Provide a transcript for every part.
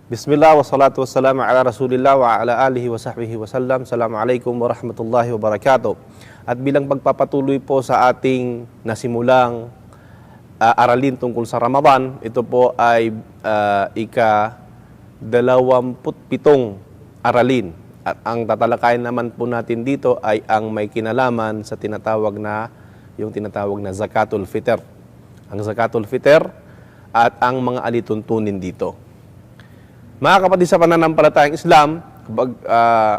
Bismillah wa salatu wassalamu ala Rasulillah wa ala alihi wa sahbihi wa sallam. Assalamualaikum warahmatullahi wabarakatuh. At bilang pagpapatuloy po sa ating nasimulang aralin tungkol sa Ramadan, ito po ay ika-27 aralin. At ang tatalakayin naman po natin dito ay ang may kinalaman sa tinatawag na Zakatul Fitr. Ang Zakatul Fitr at ang mga alituntunin dito. Mga kapatid sa pananampalatayang Islam,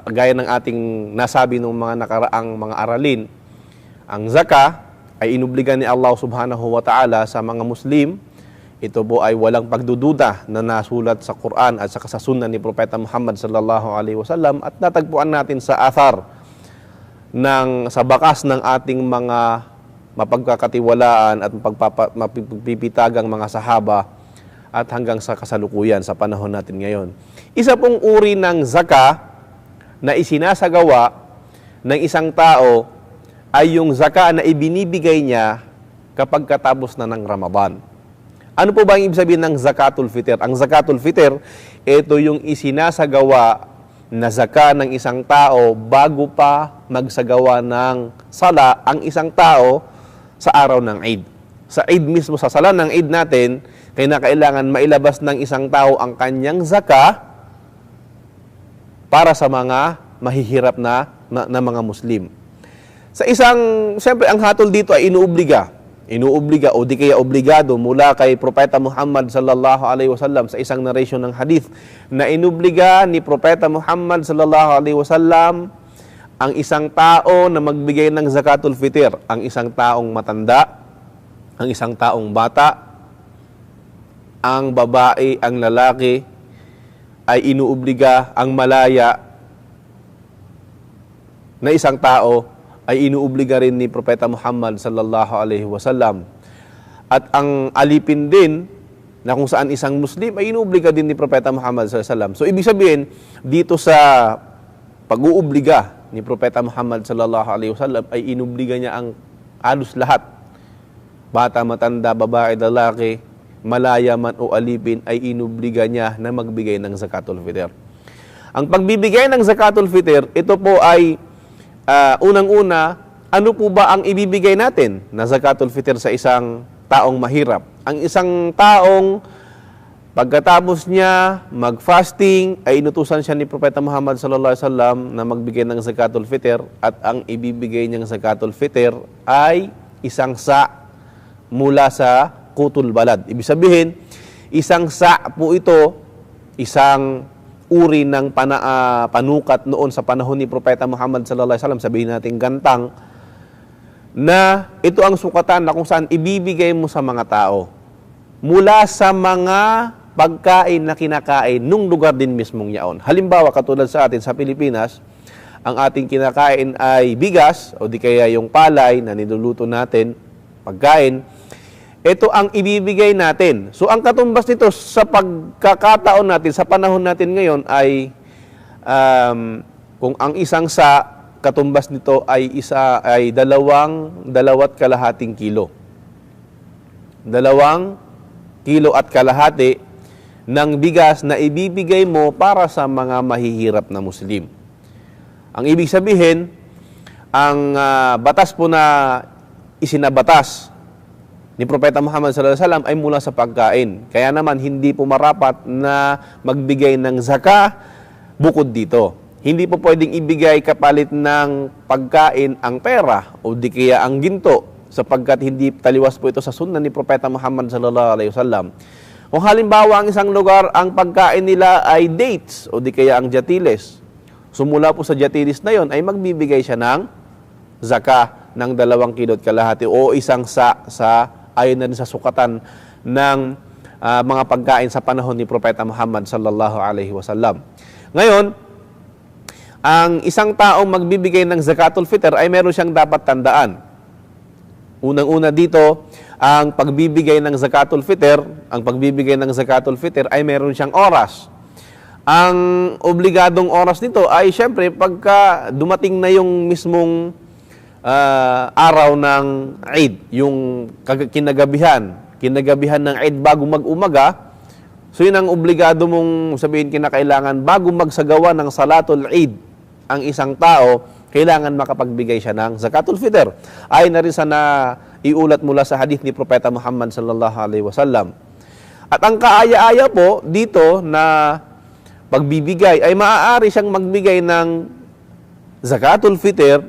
gaya ng ating nasabi ng mga nakaraang mga aralin, ang zaka ay inubligan ni Allah subhanahu wa ta'ala sa mga Muslim. Ito po ay walang pagdududa na nasulat sa Quran at sa sunnah ni Propeta Muhammad sallallahu alaihi wasallam at natagpuan natin sa athar sa bakas ng ating mga mapagkakatiwalaan at mapipitagang mga sahaba at hanggang sa kasalukuyan sa panahon natin ngayon. Isa pong uri ng zaka na isinasagawa ng isang tao ay yung zaka na ibinibigay niya kapag katapos na ng Ramadan. Ano po ba ang ibig sabihin ng Zakatul Fitr? Ang Zakatul Fitr, ito yung isinasagawa na zaka ng isang tao bago pa magsagawa ng sala ang isang tao sa araw ng Eid. Sa Eid mismo, sa sala ng Eid natin, kailangan mailabas ng isang tao ang kanyang zaka para sa mga mahihirap na mga Muslim. Siyempre ang hatol dito ay inuobliga o di kaya obligado mula kay Propeta Muhammad sallallahu alaihi wasallam sa isang narration ng hadith na inuobliga ni Propeta Muhammad sallallahu alaihi wasallam ang isang tao na magbigay ng Zakatul Fitr, ang isang taong matanda, ang isang taong bata, ang babae, ang lalaki, ay inuobliga, ang malaya na isang tao ay inuobliga rin ni Propeta Muhammad sallallahu alaihi wasallam. At ang alipin din na kung saan isang Muslim ay inuobliga din ni Propeta Muhammad sallallahu alaihi wasallam. So ibig sabihin, dito sa pag-uubliga ni Propeta Muhammad sallallahu alaihi wasallam ay inuobliga niya ang halos lahat. Bata, matanda, babae, lalaki, malaya man o alipin ay inubliga niya na magbigay ng Zakatul Fitr. Ang pagbibigay ng Zakatul Fitr, ito po ay unang-una, ano po ba ang ibibigay natin na Zakatul Fitr sa isang taong mahirap? Ang isang taong pagkatapos niya mag-fasting ay inutusan siya ni Propeta Muhammad sallallahu alaihi wasallam na magbigay ng Zakatul Fitr at ang ibibigay niyang Zakatul Fitr ay isang sa mula sa kutul balad. Ibig sabihin, isang sa po ito, isang uri ng panukat noon sa panahon ni Propeta Muhammad sallallahu alaihi wasallam, sabihin natin gantang, na ito ang sukatan na kung saan ibibigay mo sa mga tao mula sa mga pagkain na kinakain nung lugar din mismong yaon. Halimbawa, katulad sa atin sa Pilipinas, ang ating kinakain ay bigas o di kaya yung palay na niluluto natin, pagkain. Ito ang ibibigay natin. So, ang katumbas nito sa pagkakataon natin, sa panahon natin ngayon ay kung ang isang sa katumbas nito ay dalawat kalahating kilo. 2 kilo at kalahati ng bigas na ibibigay mo para sa mga mahihirap na Muslim. Ang ibig sabihin, ang batas po na isinabatas ni Propeta Muhammad sallallahu alaihi wasallam ay mula sa pagkain. Kaya naman hindi po marapat na magbigay ng zaka bukod dito. Hindi po pwedeng ibigay kapalit ng pagkain ang pera o di kaya ang ginto sapagkat hindi taliwas po ito sa sunnah ni Propeta Muhammad sallallahu alaihi wasallam. Kung halimbawa ang isang lugar ang pagkain nila ay dates o di kaya ang jatiles. Sumula po sa jatiles na yon ay magbibigay siya ng zaka ng 2 kilo at kalahati o isang sa ayon na rin sa sukatan ng mga pagkain sa panahon ni Propeta Muhammad sallallahu alaihi wasallam. Ngayon, ang isang taong magbibigay ng Zakatul Fitr ay meron siyang dapat tandaan. Unang-una dito, ang pagbibigay ng Zakatul Fitr ay meron siyang oras. Ang obligadong oras nito ay syempre pagka dumating na yung mismong araw ng Eid, yung kinagabihan ng Eid bago mag-umaga, So yun ang obligado mong sabihin kinakailangan bago magsagawa ng Salatul Eid ang isang tao, kailangan makapagbigay siya ng Zakatul Fitr. Ayon na rin sa iulat mula sa hadith ni Propeta Muhammad sallallahu alaihi wasallam. At ang kaaya-aya po dito na pagbibigay ay maaari siyang magbigay ng Zakatul Fitr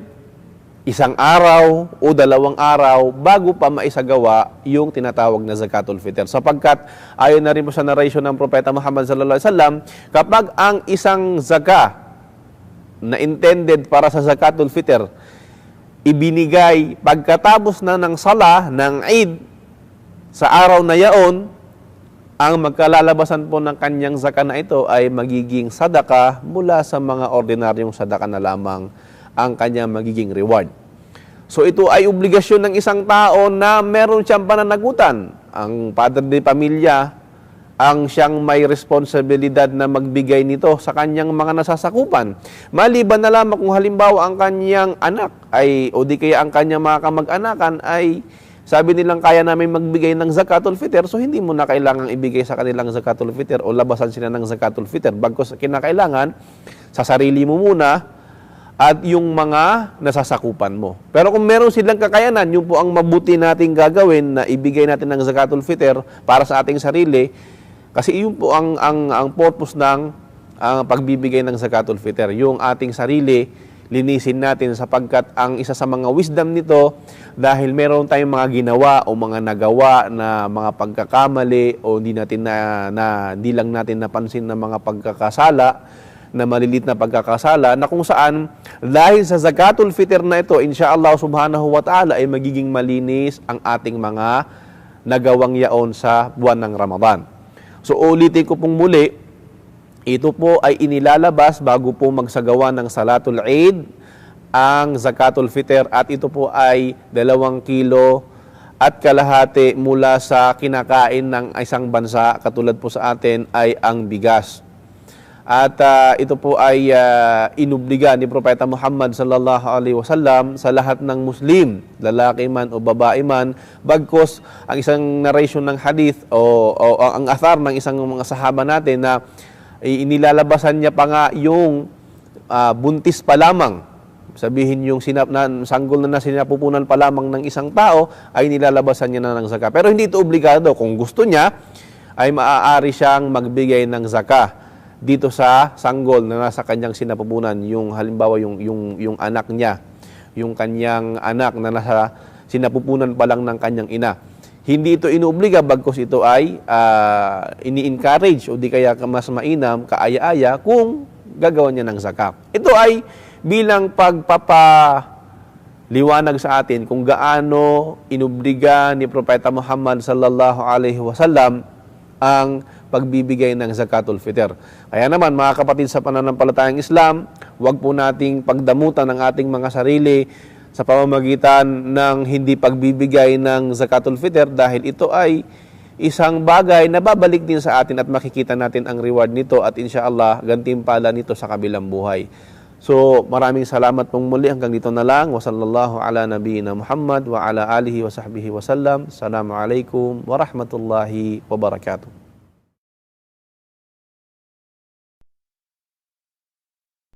isang araw o 2 araw bago pa maisagawa yung tinatawag na Zakatul Fitr. Sapagkat ayon na rin po sa narration ng Propeta Muhammad sallallahu alaihi wasallam, kapag ang isang zaka na intended para sa Zakatul Fitr ibinigay pagkatapos na ng sala ng Eid sa araw na yaon, ang magkalalabasan po ng kanyang zaka na ito ay magiging sadaka mula sa mga ordinaryong sadaka na lamang ang kanyang magiging reward. So ito ay obligasyon ng isang tao na meron siyang pananagutan. Ang padre de pamilya ang siyang may responsibilidad na magbigay nito sa kanyang mga nasasakupan. Maliban na lamang kung halimbawa ang kanyang anak ay o di kaya ang kanyang mga kamag-anakan ay sabi nilang kaya namin magbigay ng Zakatul Fitr, so hindi mo na kailangang ibigay sa kanilang Zakatul Fitr o labasan sila ng Zakatul Fitr. Bagkus kinakailangan sa sarili mo muna at yung mga nasasakupan mo. Pero kung meron silang kakayanan, yun po ang mabuti nating gagawin na ibigay natin ng Zakatul Fitr para sa ating sarili, kasi yun po ang purpose ng pagbibigay ng Zakatul Fitr. Yung ating sarili, linisin natin sapagkat ang isa sa mga wisdom nito, dahil meron tayong mga ginawa o mga nagawa na mga pagkakamali o hindi lang natin napansin na mga pagkakasala, na malilit na pagkakasala, na kung saan dahil sa Zakatul Fitr na ito, insyaallah subhanahu wa ta'ala ay magiging malinis ang ating mga nagawang yaon sa buwan ng Ramadan. So ulitin ko pong muli, ito po ay inilalabas bago po magsagawa ng Salatul Eid ang Zakatul Fitr, at ito po ay 2 kilo at kalahati mula sa kinakain ng isang bansa, katulad po sa atin ay ang bigas. At ito po ay inubliga ni Propeta Muhammad sallallahu alaihi wasallam sa lahat ng Muslim, lalaki man o babae man, bagkus ang isang narration ng hadith o ang athar ng isang mga sahaba natin na inilalabasan niya pa nga yung buntis pa lamang. Sabihin yung sanggol na sinapupunan pa lamang ng isang tao ay nilalabasan niya na ng zakah. Pero hindi ito obligado. Kung gusto niya, ay maaari siyang magbigay ng zakah dito sa sanggol na nasa kanyang sinapupunan, yung halimbawa yung anak niya, yung kanyang anak na nasa sinapupunan pa lang ng kanyang ina. Hindi ito inuobliga, bagkus ito ay ini-encourage o di kaya mas mainam, kaaya-aya kung gagawa niya ng zakah. Ito ay bilang pagpapaliwanag sa atin kung gaano inubliga ni Propeta Muhammad sallallahu alaihi wasallam ang pagbibigay ng Zakatul Fitr. Kaya naman, mga kapatid sa pananampalatayang Islam, huwag po nating pagdamutan ang ating mga sarili sa pamamagitan ng hindi pagbibigay ng Zakatul Fitr, dahil ito ay isang bagay na babalik din sa atin at makikita natin ang reward nito at insyaallah gantimpala nito sa kabilang buhay. So, maraming salamat pong muli. Hanggang dito na lang. Wa sallallahu ala nabiyina Muhammad wa ala alihi wa sahbihi wa sallam. Assalamualaikum warahmatullahi wabarakatuh.